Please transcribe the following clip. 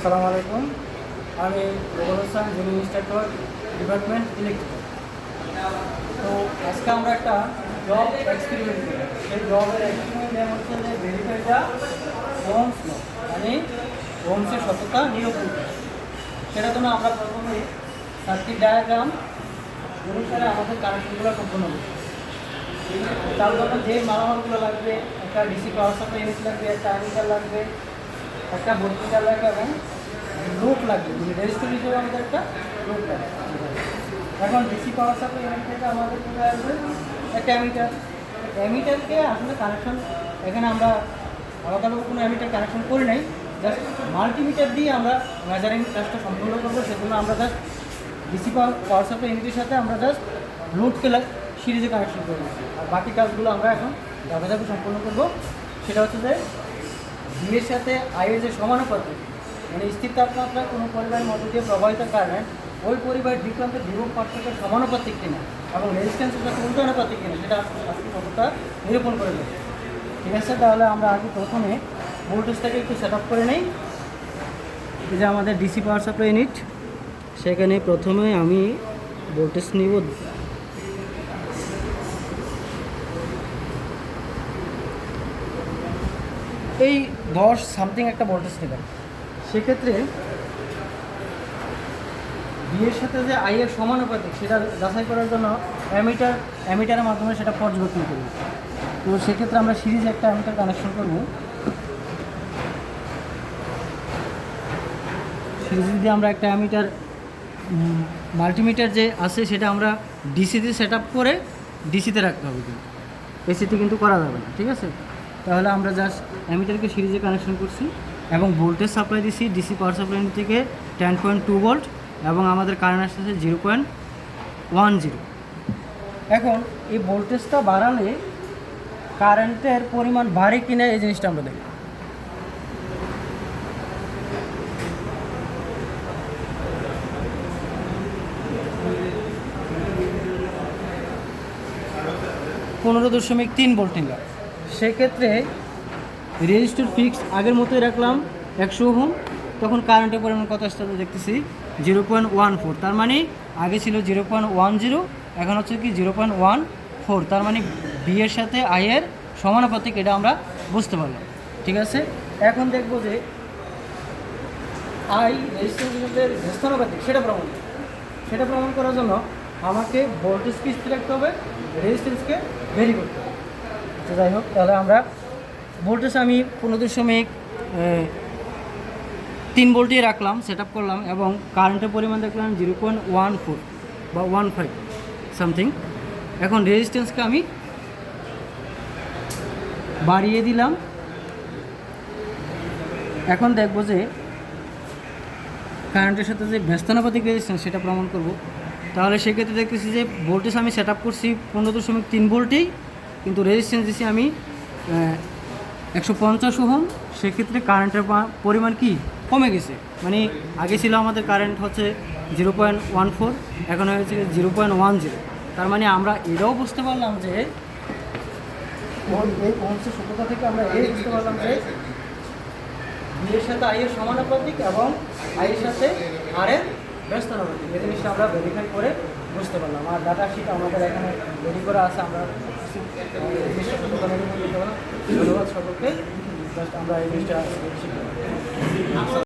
আসসালামু আলাইকুম। আমি Rubel Hossain, junior instructor, department electrical. তো আজকে আমরা একটা জব এক্সপেরিমেন্ট করি। সেই জবের এক্সপেরিমেন্ট হচ্ছে যে ভেরিফাই দ্য ওহমস ল, মানে ওহমসের সততা নিরূপণ করা। সেটার জন্য আমরা প্রথমে সার্কিট ডায়াগ্রাম অনুসারে আমাদের কানেকশনগুলো সম্পূর্ণ করি। তার জন্য যে মালামালগুলো লাগবে, একটা ডিসি পাওয়ার সাপ্লাই ইউনিট লাগবে, একটা অ্যামিটার লাগবে, একটা ভোল্টমিটার লাগবে এবং লুপ লাগবে, মানে রেজিস্টার হিসেবে আমাদের একটা লুপ লাগবে। এখন ডিসি পাওয়ার সাপ্লাই ইউনিট থেকে আমাদের কোথায় আসবে একটা অ্যামিটার। অ্যামিটারকে আসলে কানেকশন এখানে আমরা আলাদা কোনো অ্যামিটার কানেকশন করি নাই, জাস্ট মাল্টিমিটার দিয়ে আমরা মেজারিং কাজটা সম্পূর্ণ করবো। সেজন্য আমরা জাস্ট ডিসি পাওয়ার সাপ্লাই ইউনিটের সাথে আমরা জাস্ট লোডকে সিরিজে কানেকশন করবো। আর বাকি কাজগুলো আমরা এখন ধাপে ধাপে সম্পূর্ণ করবো। সেটা হচ্ছে যে বিয়ের সাথে আয়ের যে সমানুপাতিক, মানে স্থির তাপমাত্রা কোনো পরিবারের মধ্য দিয়ে প্রবাহিত কারণে ওই পরিবারের বিক্রান্তের বিভব পার্থক্যের সমানুপাতিক কিনা এবং রেজিস্ট্যান্সের সাথে উল্টানুপাতিক কিনা সেটা আজকে কতটা নিরূপণ করে দেবে। ঠিক আছে, তাহলে আমরা আগে প্রথমে ভোল্টেজটাকে একটু সেট আপ করে নিই। এই যে আমাদের ডিসি পাওয়ার সাপ্লাই ইউনিট, সেখানে প্রথমে আমি ভোল্টেজ নিব। এই 10 সামথিং একটা ভোল্টেজ নেবেন। সেক্ষেত্রে বিয়ের সাথে যে আইয়ের সমানুপাতিক সেটা যাচাই করার জন্য অ্যামিটারের মাধ্যমে সেটা পর্যবেক্ষণ করব। তো সেক্ষেত্রে আমরা সিরিজে একটা অ্যামিটার কানেকশন করব। সিরিজে দিয়ে আমরা একটা অ্যামিটার, মাল্টিমিটার যে আছে সেটা আমরা ডিসিতে সেট আপ করে ডিসিতে রাখতে হবে, কিন্তু এসিতে কিন্তু করা যাবে না। ঠিক আছে, তাহলে আমরা জাস্ট অ্যামিটারকে সিরিজে কানেকশন করছি এবং ভোল্টেজ সাপ্লাই দিছি ডিসি পাওয়ার সাপ্লাই থেকে 10.2 ভোল্ট এবং আমাদের কারেন্ট আসতেছে 0.10। এখন এই ভোল্টেজটা বাড়ালে কারেন্টের পরিমাণ বাড়ে কিনা এই জিনিসটা আমরা দেখব। (15.3 ভোল্ট নিলাম। সেক্ষেত্রে রেজিস্টার ফিক্স আগের মতোই রাখলাম 100 ওহম। তখন কারেন্টের পরিমাণ কত আসতে দেখতেছি 0.14। তার মানে আগে ছিল 0.10, এখন হচ্ছে কি 0.14। তার মানে বি এর সাথে আই এর সমানুপাতিক, এটা আমরা বুঝতে পারলাম। ঠিক আছে, এখন দেখব যে আই রেজিস্ট্যান্সের ব্যস্তানুপাতিক সেটা প্রমাণ করার জন্য আমাকে ভোল্টেজকে স্থির রাখতে হবে, রেজিস্ট্যান্সকে ভেরি করতে হবে। আচ্ছা, যাই হোক, তাহলে আমরা ভোল্টেজ আমি 15.3 ভোল্টই রাখলাম, সেট আপ করলাম এবং কারেন্টের পরিমাণ দেখলাম 0.14 বা 15 সামথিং। এখন রেজিস্ট্যান্সকে আমি বাড়িয়ে দিলাম। এখন দেখব যে কারেন্টের সাথে যে ব্যস্তানুপাতিক রেজিস্ট্যান্স সেটা প্রমাণ করব। তাহলে সেক্ষেত্রে দেখতেছি যে ভোল্টেজ আমি সেট আপ করছি 15.3 ভোল্টেই, কিন্তু রেজিস্ট্যান্স দিচ্ছি আমি 150 ওহম। সেক্ষেত্রে কারেন্টের পরিমাণ কি কমে গেছে, মানে আগে ছিল আমাদের কারেন্ট হচ্ছে 0.14, এখন হয়েছে 0.10। তার মানে আমরা এটাও বুঝতে পারলাম যে এই ওহমসের সূত্রটা থেকে আমরা এই বুঝতে পারলাম যে বিয়ের সাথে আইয়ের সমানুপাতিক এবং আইয়ের সাথে আরের ব্যস্তানুপাতিক, এই জিনিসটা আমরা ভেরিফাই করে বুঝতে পারলাম। আর ডাটা শিট আমাদের এখানে রেডি করা আছে, আমরা ধন্যবাদ সকলকে। আমরা এই জিনিসটা